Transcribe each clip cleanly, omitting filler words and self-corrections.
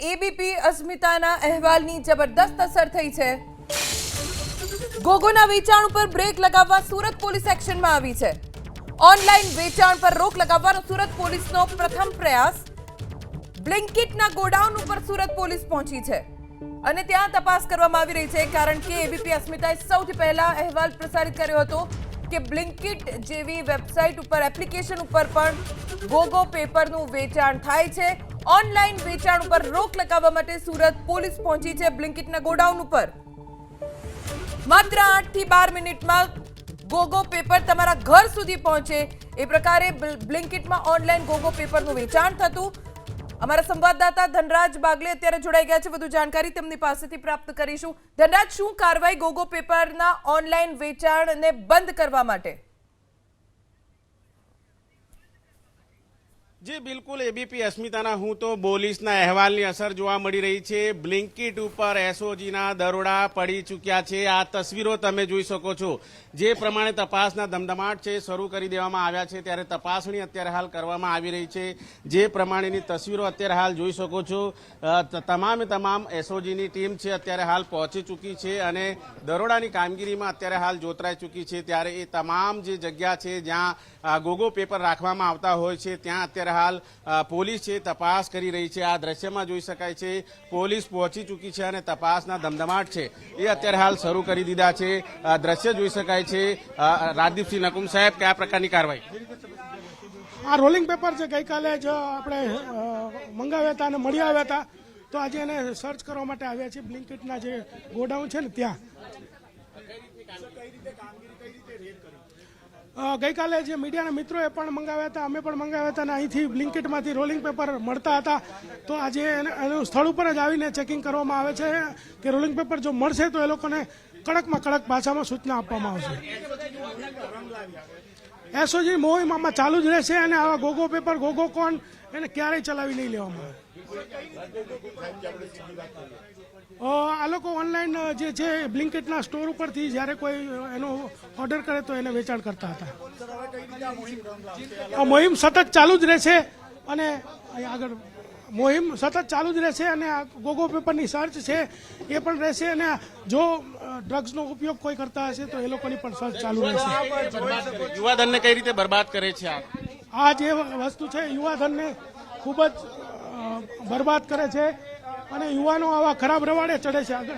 ABP અસ્મિતાના અહેવાલની જબરદસ્ત અસર થઈ છે। ગોગોના વેચાણ ઉપર બ્રેક લગાવવા સુરત પોલીસ એક્શનમાં આવી છે। ઓનલાઈન વેચાણ પર રોક લગાવવાનો સુરત પોલીસનો પ્રથમ પ્રયાસ। બ્લિંકિટના ગોડાઉન ઉપર સુરત પોલીસ પહોંચી છે અને ત્યાં તપાસ કરવામાં આવી રહી છે, કારણ કે એબીપી અસ્મિતાએ સૌથી પહેલા અહેવાલ પ્રસારિત કર્યો હતો કે બ્લિંકિટ જેવી વેબસાઇટ ઉપર એપ્લિકેશન ઉપર પણ ગોગો પેપરનું વેચાણ થાય છે। ઓનલાઈન વેચાણ ઉપર રોક લગાવવા માટે સુરત પોલીસ પહોંચી છે બ્લિંકિટના ગોડાઉન ઉપર। માત્ર 8 થી 12 મિનિટમાં ગોગો પેપર તમારા ઘર સુધી પહોંચે એ પ્રકારે બ્લિંકિટમાં ઓનલાઈન ગોગો પેપરનું વેચાણ થતું। અમારા સંવાદદાતા ધનરાજ બાગલે અત્યારે જોડાઈ ગયા છે, વધુ જાણકારી તેમની પાસેથી પ્રાપ્ત કરીશું। ધનરાજ, શું કાર્યવાહી ગોગો પેપરના ઓનલાઈન વેચાણને બંધ કરવા માટે? जी बिल्कुल, एबीपी अस्मिताना हूँ तो पोलीसना अहेवालनी असर जोवा मळी रही छे। ब्लिंकिट उपर एसओजीना दरोड़ा पड़ी चूक्या छे। आ तस्वीरो तमे जोई शको छो। जे प्रमाणे तपासना धमधमाट छे शरू करी देवामां आव्या छे, त्यारे तपासणी अत्यारे हाल करवामां आवी रही छे। जे प्रमाणेनी तस्वीरो अत्यारे हाल जोई शको छो। तमामे तमाम एसओजीनी टीम छे अत्यारे हाल पहोंची चूकी छे अने दरोड़ानी कामगीरीमां अत्यारे हाल जोतराई चूकी छे। त्यारे ए तमाम जे जग्या छे ज्यां गोगो पेपर राखवामां आवता होय छे त्यां अत्यारे हाल पोलीस छे तपास करी रही छे। आ दृश्यमां जोई शकाय छे पोलीस पहोंची चूकी छे अने तपासना धमधमाट छे ए अत्यारे हाल शरू करी दीधा छे। दृश्य जोई शकाय छे। राजदीपसिंह नकुम साहेब, क्या प्रकारनी कारवाई? आ रोलिंग पेपर छे गई काले जो आपणे मंगाव्या हता अने मळी આવ્યા હતા, તો આજે એને સર્ચ કરવા માટે આવ્યા છે બ્લિંકિટના જે ગોડાઉન છે ને ત્યાં। ગઈકાલે જે મીડિયાના મિત્રોએ પણ મંગાવ્યા હતા, અમે પણ મંગાવ્યા હતા અને અહીંથી બ્લિંકિટમાંથી રોલિંગ પેપર મળતા હતા, તો આજે એનું સ્થળ ઉપર જ આવીને ચેકિંગ કરવામાં આવે છે કે રોલિંગ પેપર જો મળશે તો એ લોકોને કડકમાં કડક ભાષામાં સૂચના આપવામાં આવશે। એસઓજી મોહિમ આમાં ચાલુ જ રહેશે અને આવા ગોગો પેપર ગોગો કોણ એને ક્યારેય ચલાવી નહીં લેવામાં આવે। આ લોકો ઓનલાઈન જે છે બ્લિંકિટના સ્ટોર ઉપરથી જ્યારે કોઈ એનો ઓર્ડર કરે તો એને વેચાણ કરતા હતા। આ મોહિમ સતત ચાલુ જ રહેશે અને આગળ મોહિમ સતત ચાલુ જ રહેશે અને આ ગોગો પેપરની સર્ચ છે એ પણ રહેશે અને જો ડ્રગ્સનો ઉપયોગ કોઈ કરતા હશે તો એ લોકોની પણ સર્ચ ચાલુ રહેશે। યુવાધનને કઈ રીતે બરબાદ કરે છે આ જે વસ્તુ છે યુવાધનને ખૂબ જ બરબાદ કરે છે અને યુવાનો આવા ખરાબ રવાડે ચડે છે। આગળ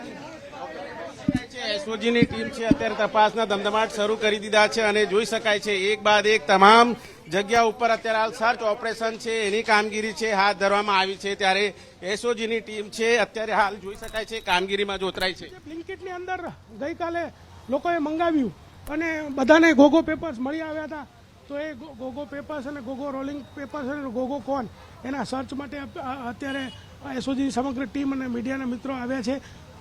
એસઓજીની ટીમ છે અત્યારે તપાસના ધમધમાટ શરૂ કરી દીધા છે અને જોઈ શકાય છે એક બાદ એક તમામ જગ્યા ઉપર અત્યારે હાલ સર્ચ ઓપરેશન છે એની કામગીરી છે હાથ ધરવામાં આવી છે। ત્યારે એસઓજીની ટીમ છે અત્યારે હાલ જોઈ શકાય છે કામગીરીમાં જોતરાઈ છે। બ્લિંકિટની અંદર ગઈકાલે લોકોએ મંગાવ્યું અને બધાને ગોગો પેપર્સ મળી આવ્યા હતા, તો એ ગોગો પેપર્સ અને ગોગો રોલિંગ પેપર્સ અને ગોગો કોન એના સર્ચ માટે અત્યારે એસઓજી સમગ્ર ટીમ અને મીડિયાના મિત્રો આવ્યા છે।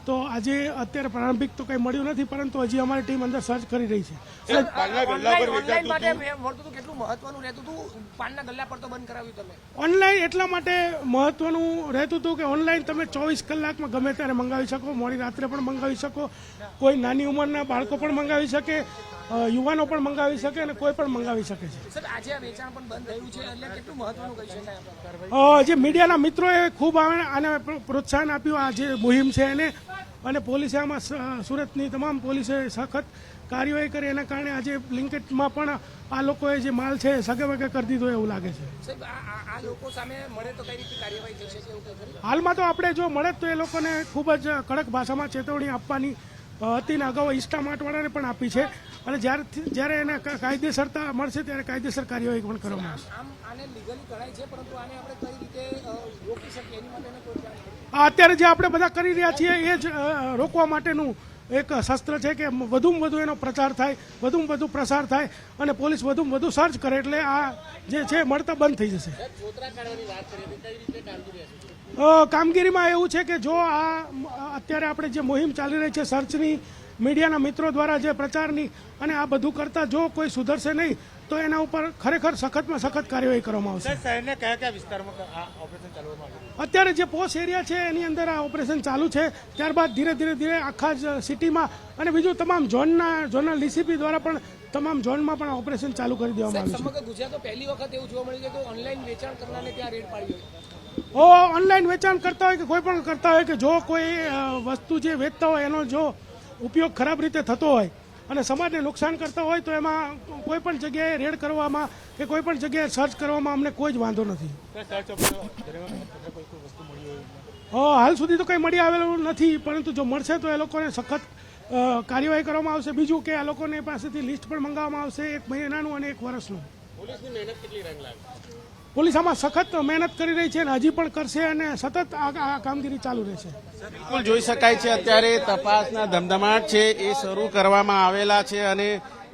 તો આજે અત્યારે પ્રારંભિક તો કંઈ મળ્યું નથી, પરંતુ હજી અમારી ટીમ અંદર સર્ચ કરી રહી છે। ઓનલાઈન એટલા માટે મહત્વનું રહેતું હતું કે ઓનલાઈન તમે 24 કલાકમાં ગમે ત્યારે મંગાવી શકો, મોડી રાત્રે પણ મંગાવી શકો, કોઈ નાની ઉંમરના બાળકો પણ મંગાવી શકે, યુવાનો પણ મંગાવી શકે અને કોઈ પણ મંગાવી શકે છે। જે મીડિયાના મિત્રોએ ખૂબ આને પ્રોત્સાહન આપ્યું આ જે મુહિમ છે એને, અને પોલીસે આમાં સુરતની તમામ પોલીસે સખત કાર્યવાહી કરી, એના કારણે આજે બ્લિંકિટમાં પણ આ લોકોએ જે માલ છે સગે વગે કરી દીધો એવું લાગે છે। હાલમાં તો આપણે જો મળે તો એ લોકોને ખૂબ જ કડક ભાષામાં ચેતવણી આપવાની હતી ને અગાઉ ઇન્સ્ટામાર્ટવાળાને પણ આપી છે અને જ્યારે એને કાયદેસરતા મળશે ત્યારે કાયદેસર કાર્યવાહી પણ કરવામાં આવશે। અત્યારે જે આપણે બધા કરી રહ્યા છીએ એ જ રોકવા માટેનું એક શસ્ત્ર છે કે વધુમાં વધુ એનો પ્રચાર થાય, વધુમાં વધુ પ્રસાર થાય અને પોલીસ વધુમાં વધુ સર્ચ કરે એટલે આ જે છે મળતા બંધ થઈ જશે। કામગીરીમાં એવું છે કે જો આ અત્યારે આપણે જે મુહિમ ચાલી રહી છે સર્ચની, મીડિયાના મિત્રો દ્વારા જે પ્રચારની અને આ બધું કરતા જો કોઈ સુધરશે નહીં તો એના ઉપર ખરેખર સખતમાં સખત કાર્યવાહી કરવામાં આવશે। શહેરના કયા કયા વિસ્તારમાં આ ઓપરેશન ચાલવામાં આવ્યું? અત્યારે જે પોશ એરિયા છે એની અંદર આ ઓપરેશન ચાલુ છે, ત્યારબાદ ધીરે ધીરે આખા જ સિટીમાં અને બીજું તમામ ઝોનલ ડીસીપી દ્વારા પણ તમામ ઝોનમાં પણ ઓપરેશન ચાલુ કરી દેવામાં આવ્યું છે। સમગ્ર ગુજરાતમાં પહેલી વખત એવું જોવા મળ્યું છે કે ઓનલાઈન વેચાણ કરનારને ત્યાં રેડ પાડી હોય। ઓનલાઈન વેચાણ કરતા હોય કે કોઈ પણ કરતા હોય કે જો કોઈ વસ્તુ જે વેચતા હોય એનો જો ઉપયોગ ખરાબ રીતે થતો હોય અને સમાજને નુકસાન કરતા હોય તો એમાં કોઈ પણ જગ્યાએ રેડ કરવામાં કે કોઈ પણ જગ્યાએ સર્ચ કરવામાં અમને કોઈ જ વાંધો નથી. હાલ સુધી તો કંઈ મળી આવેલું નથી, પરંતુ જો મળશે તો એ લોકોને સખત કાર્યવાહી કરવામાં આવશે. બીજું કે આ લોકોને પાસેથી લિસ્ટ પણ મંગાવવામાં આવશે 1 મહિનાનું અને 1 વર્ષનું. પોલીસ આમાં સખત મહેનત કરી રહી છે અને હજી પણ કરશે અને સતત આ કામગીરી ચાલુ રહેશે. બિલકુલ જોઈ શકાય છે અત્યારે તપાસના ધમધમાટ છે એ શરૂ કરવામાં આવેલા છે અને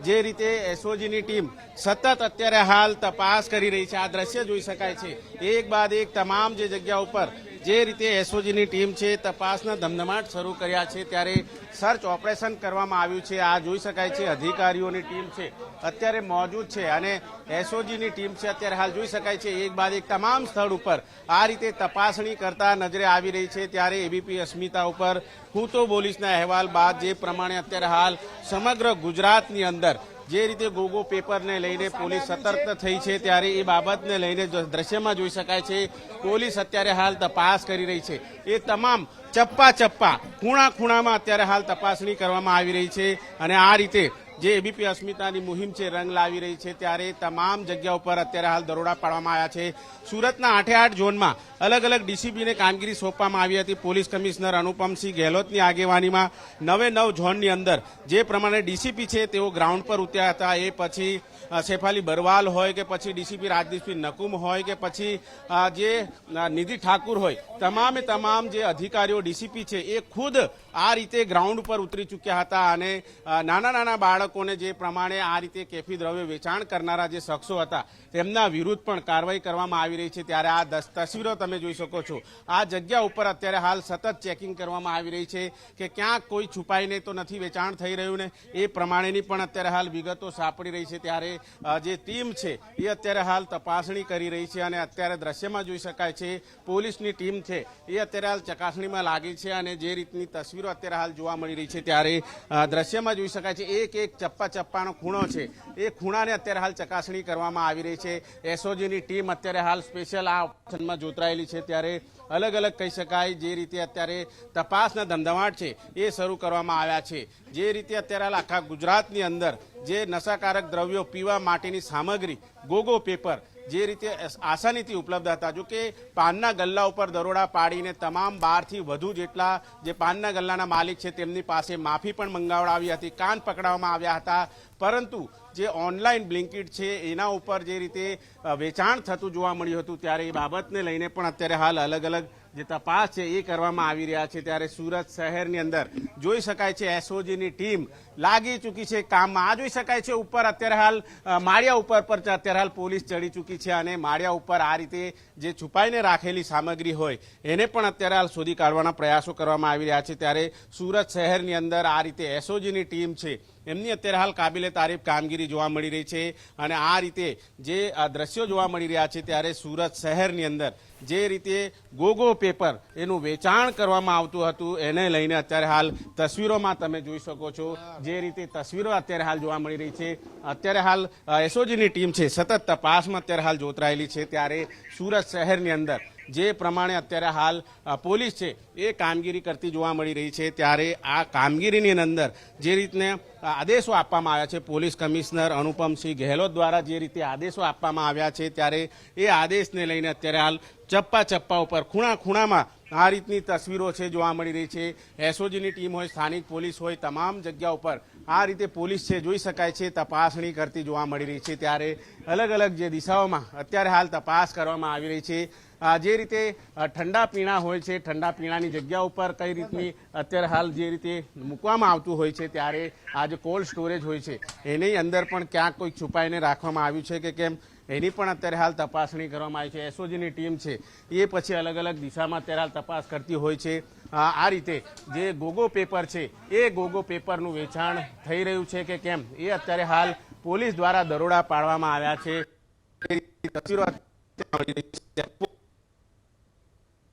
જે રીતે એસઓજીની ટીમ સતત અત્યારે હાલ તપાસ કરી રહી છે. આ દ્રશ્ય જોઈ શકાય છે એક બાદ એક તમામ જે જગ્યા ઉપર જે રીતે એસઓજીની ટીમ છે તપાસના ધમધમાટ શરૂ કર્યા છે ત્યારે સર્ચ ઓપરેશન કરવામાં આવ્યું છે. આ જોઈ શકાય છે અધિકારીઓની ટીમ છે અત્યારે મોજૂદ છે અને એસઓજીની ટીમ છે અત્યારે હાલ જોઈ શકાય છે એક બાદ એક તમામ સ્થળ ઉપર આ રીતે તપાસણી કરતા નજરે આવી રહી છે. ત્યારે એબીપી અસ્મિતા ઉપર હું તો પોલીસના અહેવાલ બાદ જે પ્રમાણે અત્યારે હાલ સમગ્ર ગુજરાતની અંદર જે રીતે ગોગો પેપરને લઈને પોલીસ સતર્ક થઈ છે ત્યારે એ બાબતને લઈને દ્રશ્યમાં જોઈ શકાય છે પોલીસ અત્યારે હાલ તપાસ કરી રહી છે. એ તમામ ચપ્પા ખૂણામાં અત્યારે હાલ તપાસણી કરવામાં આવી રહી છે અને આ રીતે જે એબીપી અસ્મિતાની મુહિમ છે રંગ લાવી રહી છે. ત્યારે તમામ જગ્યા ઉપર અત્યારે હાલ દરોડા પાડવામાં આવ્યા છે. સુરતના 8 ઝોનમાં અલગ અલગ ડીસીપીને કામગીરી સોંપવામાં આવી હતી. પોલીસ કમિશનર અનુપમસિંહ ગેહલોતની આગેવાનીમાં 9 ઝોનની અંદર જે પ્રમાણે ડીસીપી છે તેઓ ગ્રાઉન્ડ પર ઉતર્યા હતા. એ પછી શેફાલી બરવાલ હોય કે પછી ડીસીપી રાજદીપસિંહ નકુમ હોય કે પછી જે નિધિ ઠાકુર હોય તમામ જે અધિકારીઓ ડીસીપી છે એ ખુદ આ રીતે ગ્રાઉન્ડ પર ઉતરી ચૂક્યા હતા અને નાના બાળકોને જે પ્રમાણે આ રીતે કેફી દ્રવ્ય વેચાણ કરનારા જે શખ્સો હતા તેમના વિરુદ્ધ પણ કાર્યવાહી કરવામાં આવી રહી છે. ત્યારે આ તસવીરો તમે જોઈ શકો છો. આ જગ્યા ઉપર અત્યારે હાલ સતત ચેકિંગ કરવામાં આવી રહી છે કે ક્યાંક કોઈ છુપાઈને તો નથી વેચાણ થઈ રહ્યું ને એ પ્રમાણેની પણ અત્યારે હાલ વિગતો સાંપડી રહી છે. ત્યારે જે ટીમ છે એ અત્યારે હાલ તપાસણી કરી રહી છે અને અત્યારે દ્રશ્યમાં જોઈ શકાય છે પોલીસની ટીમ છે એ અત્યારે હાલ ચકાસણીમાં લાગી છે અને જે રીતની તસવીરો અત્યારે હાલ જોવા મળી રહી છે ત્યારે દ્રશ્યમાં જોઈ શકાય છે એક ચપ્પાનો ખૂણો છે એ ખૂણાને અત્યારે હાલ ચકાસણી કરવામાં આવી રહી છે. એસઓજીની ટીમ અત્યારે હાલ સ્પેશિયલ આ ઓપરેશનમાં જોતરાયેલી છે. ત્યારે અલગ કહી શકાય જે રીતે અત્યારે તપાસના ધમધમાટ છે એ શરૂ કરવામાં આવ્યા છે. જે રીતે અત્યારે હાલ આખા ગુજરાતની અંદર જે નશાકારક દ્રવ્યો પીવા માટેની સામગ્રી ગોગો પેપર જે રીતે આસાનીથી ઉપલબ્ધ હતા. જો કે પાનના ગલ્લા ઉપર દરોડા પાડીને તમામ 12થી વધુ જેટલા જે પાનના ગલ્લાના માલિક છે તેમની પાસે માફી પણ મંગાવડાવી હતી, કાન પકડાવવામાં આવ્યા હતા. પરંતુ જે ઓનલાઈન બ્લિંકિટ છે એના ઉપર જે રીતે વેચાણ થતું જોવા મળ્યું હતું ત્યારે એ બાબતને લઈને પણ અત્યારે હાલ અલગ જે તપાસ છે એ કરવામાં આવી રહ્યા છે. ત્યારે સુરત શહેરની અંદર જોઈ શકાય છે એસઓજીની ટીમ લાગી ચૂકી છે કામમાં. આ જોઈ શકાય છે ઉપર અત્યારે હાલ માળિયા ઉપર પર અત્યારે હાલ પોલીસ ચડી ચૂકી છે અને માળિયા ઉપર આ રીતે જે છુપાઈને રાખેલી સામગ્રી હોય એને પણ અત્યારે હાલ શોધી કાઢવાના પ્રયાસો કરવામાં આવી રહ્યા છે. ત્યારે સુરત શહેરની અંદર આ રીતે એસઓજીની ટીમ છે એમની અત્યારે હાલ કાબિલે તારીફ કામગીરી જોવા મળી રહી છે અને આ રીતે જે દ્રશ્યો જોવા મળી રહ્યા છે ત્યારે સુરત શહેરની અંદર જે રીતે ગોગો પેપર એનું વેચાણ કરવામાં આવતું હતું એને લઈને અત્યારે હાલ તસવીરોમાં તમે જોઈ શકો છો જે રીતે તસવીરો અત્યારે હાલ જોવા મળી રહી છે. અત્યારે હાલ એસઓજીની ટીમ છે સતત તપાસમાં અત્યારે હાલ જોતરાયેલી છે. ત્યારે સુરત શહેરની અંદર જે પ્રમાણે અત્યારે હાલ પોલીસ છે એ કામગીરી કરતી જોવા મળી રહી છે. ત્યારે આ કામગીરીની અંદર જે રીતને આદેશો આપવામાં આવ્યા છે પોલીસ કમિશનર અનુપમસિંહ ગેહલોત દ્વારા જે રીતે આદેશો આપવામાં આવ્યા છે ત્યારે એ આદેશને લઈને અત્યારે હાલ ચપ્પા ઉપર ખૂણામાં આ રીતની તસવીરો છે જોવા મળી રહી છે. એસઓજીની ટીમ હોય, સ્થાનિક પોલીસ હોય, તમામ જગ્યા ઉપર આ રીતે પોલીસ છે જોઈ શકાય છે તપાસણી કરતી જોવા મળી રહી છે. ત્યારે અલગ જે દિશાઓમાં અત્યારે હાલ તપાસ કરવામાં આવી રહી છે. જે રીતે ઠંડા પીણા હોય છે ઠંડા પીણાની જગ્યા ઉપર કઈ રીતની અત્યારે હાલ જે રીતે મૂકવામાં આવતું હોય છે ત્યારે આ જે કોલ્ડ સ્ટોરેજ હોય છે એની અંદર પણ ક્યાંક કોઈ છુપાઈને રાખવામાં આવ્યું છે કે કેમ એની પણ અત્યારે હાલ તપાસણી કરવામાં આવી છે. એસઓજીની ટીમ છે એ પછી અલગ દિશામાં અત્યારે હાલ તપાસ કરતી હોય છે. આ રીતે જે ગોગો પેપર છે એ ગોગો પેપરનું વેચાણ થઈ રહ્યું છે કે કેમ એ અત્યારે હાલ પોલીસ દ્વારા દરોડા પાડવામાં આવ્યા છે.